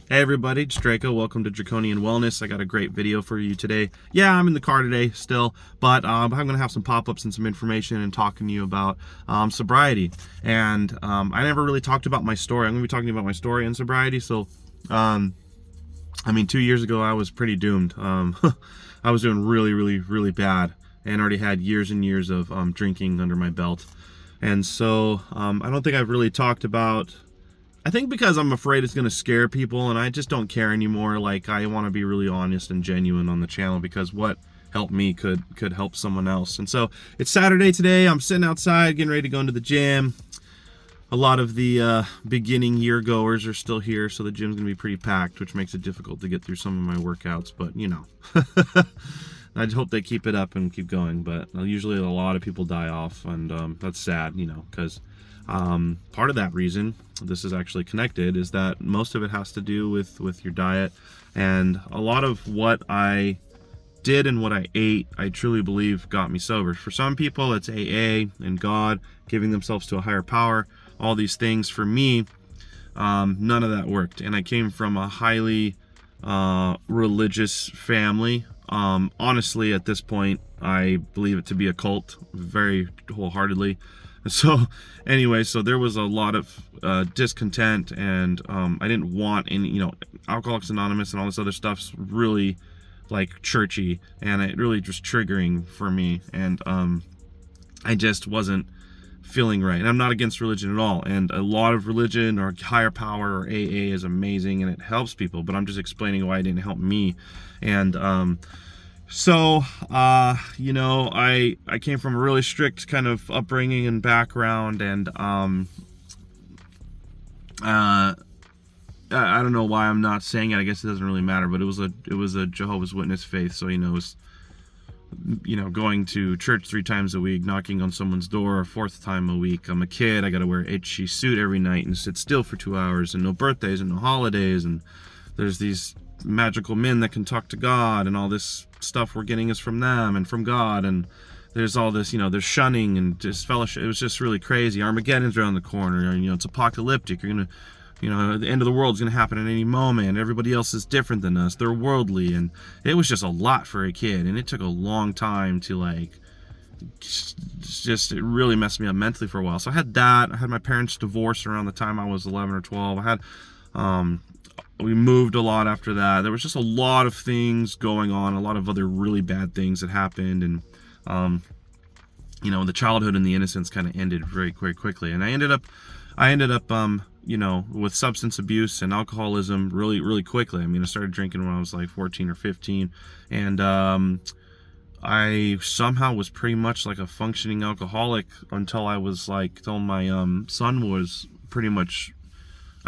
Hey everybody, it's Draco. Welcome to Draconian Wellness. I got a great video for you today. Yeah, I'm in the car today still, but I'm going to have some pop-ups and some information and talking to you about sobriety. And I never really talked about my story. I'm going to be talking about my story in sobriety. So, 2 years ago, I was pretty doomed. I was doing really bad and already had years and years of drinking under my belt. And so I don't think I've really talked about... I think because I'm afraid it's going to scare people, and I just don't care anymore. Like, I want to be really honest and genuine on the channel, because what helped me could help someone else. And so it's Saturday today. I'm sitting outside getting ready to go into the gym. A lot of the beginning year goers are still here, so the gym's going to be pretty packed, which makes it difficult to get through some of my workouts. But, you know, I hope they keep it up and keep going. But usually a lot of people die off, and that's sad, you know, because part of that reason, this is actually connected, is that most of it has to do with your diet. And a lot of what I did and what I ate, I truly believe got me sober. For some people, it's AA and God, giving themselves to a higher power, all these things. For me, none of that worked. And I came from a highly religious family. Honestly, at this point, I believe it to be a cult very wholeheartedly. So anyway, so there was a lot of discontent, and I didn't want any, you know, Alcoholics Anonymous and all this other stuff's really like churchy, and it really just triggering for me, and I just wasn't feeling right. And I'm not against religion at all, and a lot of religion or higher power or AA is amazing and it helps people, but I'm just explaining why it didn't help me. And so, you know, I came from a really strict kind of upbringing and background, and I don't know why I'm not saying it. I guess it doesn't really matter, but it was a Jehovah's Witness faith. So, you know, it was, you know, going to church 3 times a week, knocking on someone's door a 4th time a week. I'm a kid. I got to wear an itchy suit every night and sit still for 2 hours, and no birthdays and no holidays, and there's these magical men that can talk to God, and all this stuff we're getting is from them and from God, and there's all this, you know, there's shunning and just fellowship. It was just really crazy. Armageddon's around the corner, and, you know, it's apocalyptic. You're gonna, you know, the end of the world's gonna happen at any moment. Everybody else is different than us. They're worldly, and it was just a lot for a kid, and it took a long time to, like, just it really messed me up mentally for a while. So I had that. I had my parents divorce around the time I was 11 or 12. I had we moved a lot after that. There was just a lot of things going on, a lot of other really bad things that happened, and you know, the childhood and the innocence kind of ended very quickly. And I ended up you know, with substance abuse and alcoholism really quickly. I mean, I started drinking when I was like 14 or 15, and I somehow was pretty much like a functioning alcoholic until I was like, till my son was pretty much...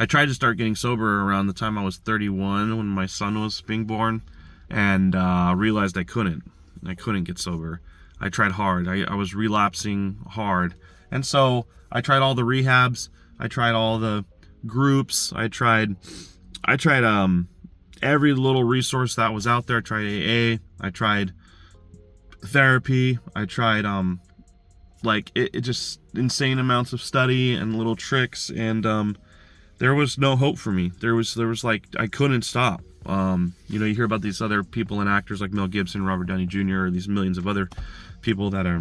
I tried to start getting sober around the time I was 31, when my son was being born, and realized I couldn't get sober. I tried hard. I was relapsing hard. And so I tried all the rehabs. I tried all the groups. I tried every little resource that was out there. I tried AA. I tried therapy. I tried like it just insane amounts of study and little tricks, and there was no hope for me. There was like, I couldn't stop. You know, you hear about these other people and actors like Mel Gibson, Robert Downey Jr., or these millions of other people that I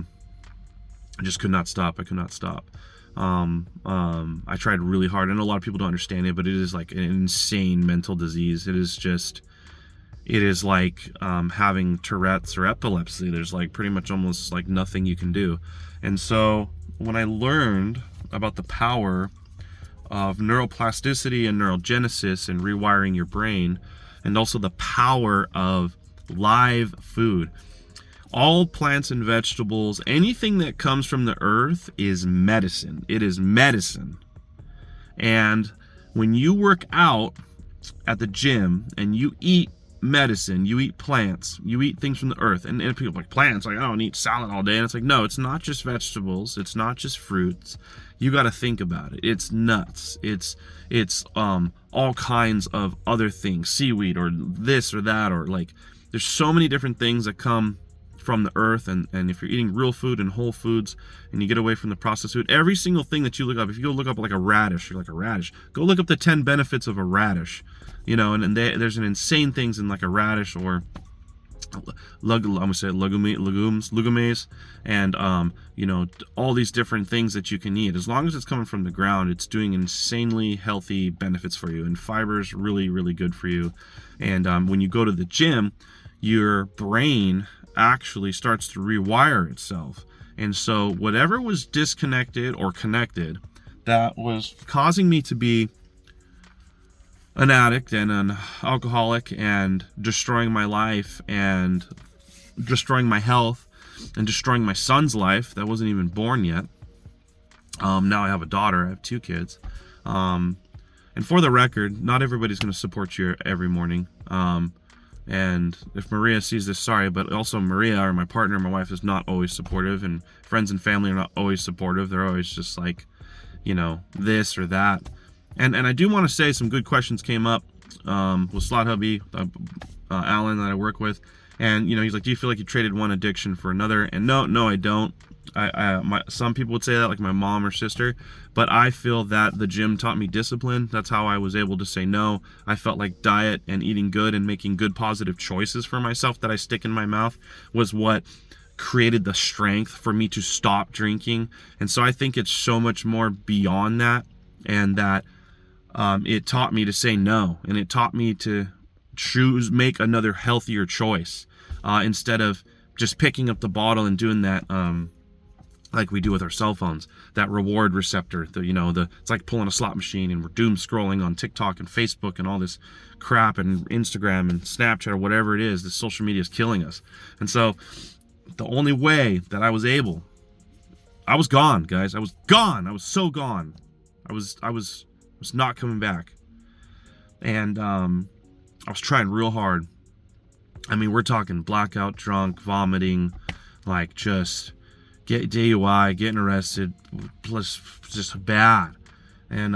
just could not stop. I could not stop. I tried really hard. I know a lot of people don't understand it, but it is like an insane mental disease. It is like having Tourette's or epilepsy. There's like pretty much almost like nothing you can do. And so when I learned about the power of neuroplasticity and neurogenesis and rewiring your brain, and also the power of live food. All plants and vegetables, anything that comes from the earth is medicine. It is medicine. And when you work out at the gym and you eat medicine, you eat plants, you eat things from the earth, and people are like, plants, like, I don't eat salad all day. And it's like, no, it's not just vegetables, it's not just fruits. You got to think about it. It's nuts. It's all kinds of other things, seaweed or this or that, or like, there's so many different things that come from the earth, and if you're eating real food and whole foods, and you get away from the processed food, every single thing that you look up, if you go look up like a radish, you're like, a radish, go look up the 10 benefits of a radish, and there's an insane things in like a radish, or I'm gonna say legumes, and all these different things that you can eat. As long as it's coming from the ground, it's doing insanely healthy benefits for you, and fiber is really, really good for you. And when you go to the gym, your brain actually starts to rewire itself, and so whatever was disconnected or connected that was causing me to be an addict and an alcoholic and destroying my life and destroying my health and destroying my son's life that wasn't even born yet. Now I have a daughter, I have 2 kids. And for the record, not everybody's going to support you every morning. And if Maria sees this, sorry, but also Maria, or my partner, my wife, is not always supportive, and friends and family are not always supportive. They're always just like, this or that. And I do want to say some good questions came up with Slot Hubby, Alan, that I work with. And, he's like, do you feel like you traded one addiction for another? And no, I don't. Some people would say that, like my mom or sister, but I feel that the gym taught me discipline. That's how I was able to say no. I felt like diet and eating good and making good positive choices for myself that I stick in my mouth was what created the strength for me to stop drinking. And so I think it's so much more beyond that, and that it taught me to say no, and it taught me to make another healthier choice instead of just picking up the bottle and doing that like we do with our cell phones, that reward receptor, it's like pulling a slot machine, and we're doom scrolling on TikTok and Facebook and all this crap, and Instagram and Snapchat or whatever it is. The social media is killing us. And so the only way that I was gone, guys. I was gone. I was so gone. I was not coming back. And I was trying real hard. I mean, we're talking blackout drunk, vomiting, like just get DUI, getting arrested, plus just bad. And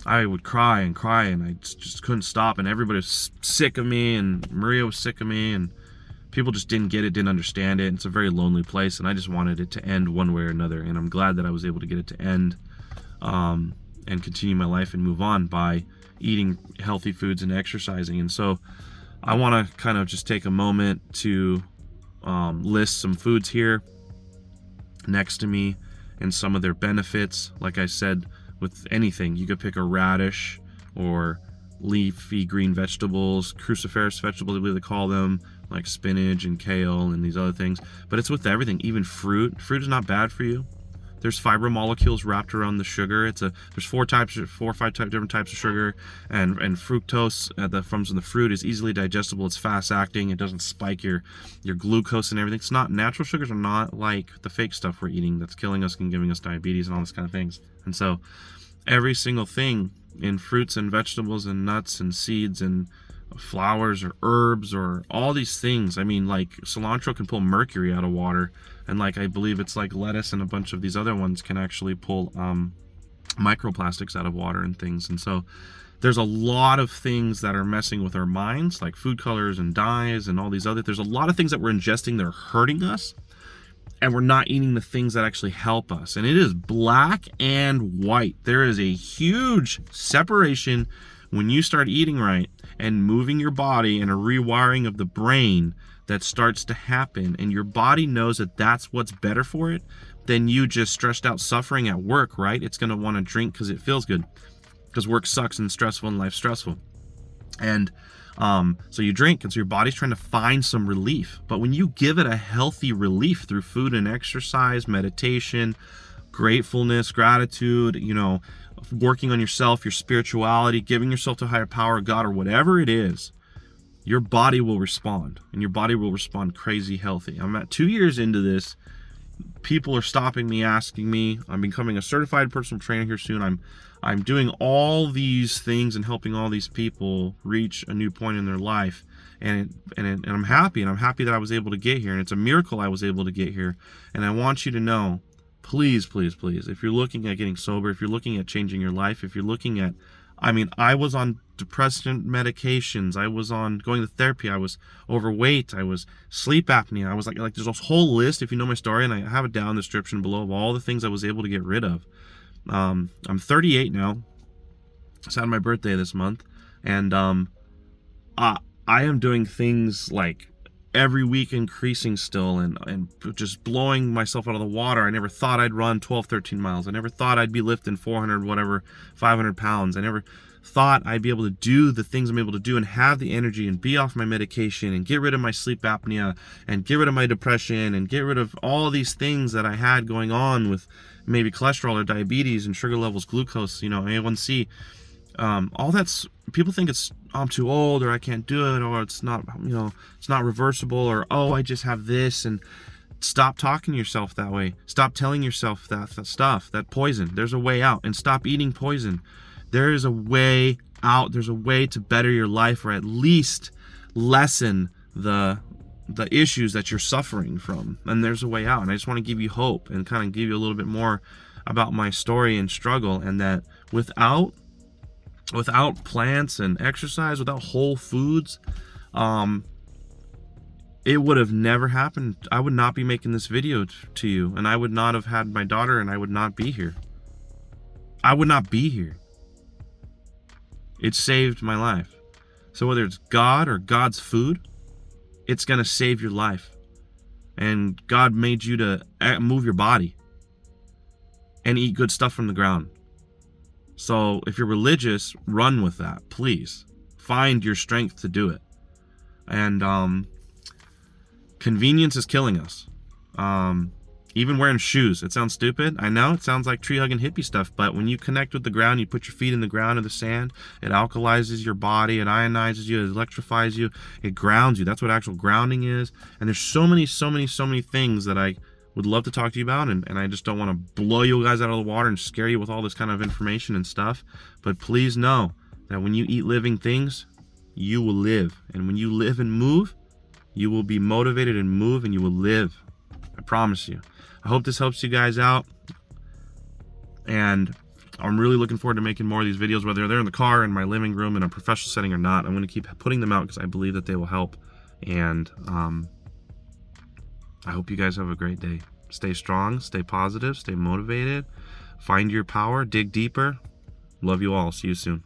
I would cry, and I just couldn't stop, and everybody was sick of me, and Maria was sick of me, and people just didn't get it, didn't understand it. It's a very lonely place, and I just wanted it to end one way or another, and I'm glad that I was able to get it to end and continue my life and move on by eating healthy foods and exercising. And so I want to kind of just take a moment to list some foods here next to me and some of their benefits. Like I said, with anything, you could pick a radish or leafy green vegetables, cruciferous vegetables, I believe they call them, like spinach and kale and these other things. But it's with everything, even fruit. Fruit is not bad for you. There's fiber molecules wrapped around the sugar. There's 4 or 5 different types of sugar, and fructose that comes in the fruit is easily digestible. It's fast acting. It doesn't spike your glucose and everything. It's not, natural sugars are not like the fake stuff we're eating that's killing us and giving us diabetes and all this kind of things. And so every single thing in fruits and vegetables and nuts and seeds and flowers or herbs or all these things. I mean, like cilantro can pull mercury out of water, and like I believe it's like lettuce and a bunch of these other ones can actually pull microplastics out of water and things. And so there's a lot of things that are messing with our minds, like food colors and dyes and all these other. There's a lot of things that we're ingesting that are hurting us, and we're not eating the things that actually help us. And it is black and white. There is a huge separation when you start eating right and moving your body, and a rewiring of the brain that starts to happen, and your body knows that that's what's better for it than you just stressed out suffering at work, right? It's going to want to drink because it feels good, because work sucks and stressful and life's stressful. And so you drink, and so your body's trying to find some relief. But when you give it a healthy relief through food and exercise, meditation, gratefulness, gratitude, working on yourself, your spirituality, giving yourself to a higher power, God, or whatever it is, your body will respond, and your body will respond crazy healthy. I'm at 2 years into this. People are stopping me, asking me. I'm becoming a certified personal trainer here soon. I'm doing all these things and helping all these people reach a new point in their life, and I'm happy, and I'm happy that I was able to get here, and it's a miracle I was able to get here. And I want you to know, please, please, please, if you're looking at getting sober, if you're looking at changing your life, if you're looking at, I was on depressant medications. I was on going to therapy. I was overweight. I was sleep apnea. I was like there's a whole list, if you know my story, and I have it down in the description below, of all the things I was able to get rid of. I'm 38 now. It's had my birthday this month, and I am doing things like every week increasing still, and just blowing myself out of the water. I never thought I'd run 12-13 miles. I never thought I'd be lifting 500 pounds. I never thought I'd be able to do the things I'm able to do and have the energy and be off my medication and get rid of my sleep apnea and get rid of my depression and get rid of all these things that I had going on with maybe cholesterol or diabetes and sugar levels, glucose, A1C. All that's, people think it's, I'm too old, or I can't do it, or it's not, it's not reversible, or, oh, I just have this. And stop talking to yourself that way. Stop telling yourself that stuff, that poison. There's a way out, and stop eating poison. There is a way out. There's a way to better your life, or at least lessen the issues that you're suffering from. And there's a way out. And I just want to give you hope and kind of give you a little bit more about my story and struggle, and that without plants and exercise, without whole foods, it would have never happened. I would not be making this video to you, and I would not have had my daughter, and I would not be here. I would not be here. It saved my life. So whether it's God or God's food, it's going to save your life. And God made you to move your body and eat good stuff from the ground. So if you're religious, run with that, please. Find your strength to do it. And convenience is killing us. Even wearing shoes. It sounds stupid. I know it sounds like tree hugging hippie stuff, but when you connect with the ground, you put your feet in the ground or the sand, it alkalizes your body, it ionizes you, it electrifies you, it grounds you. That's what actual grounding is. And there's so many things that I would love to talk to you about, and I just don't want to blow you guys out of the water and scare you with all this kind of information and stuff. But please know that when you eat living things, you will live. And when you live and move, you will be motivated and move, and you will live. I promise you. I hope this helps you guys out, and I'm really looking forward to making more of these videos, whether they're in the car, in my living room, in a professional setting or not. I'm going to keep putting them out because I believe that they will help. And I hope you guys have a great day. Stay strong, stay positive, stay motivated, find your power, dig deeper. Love you all. See you soon.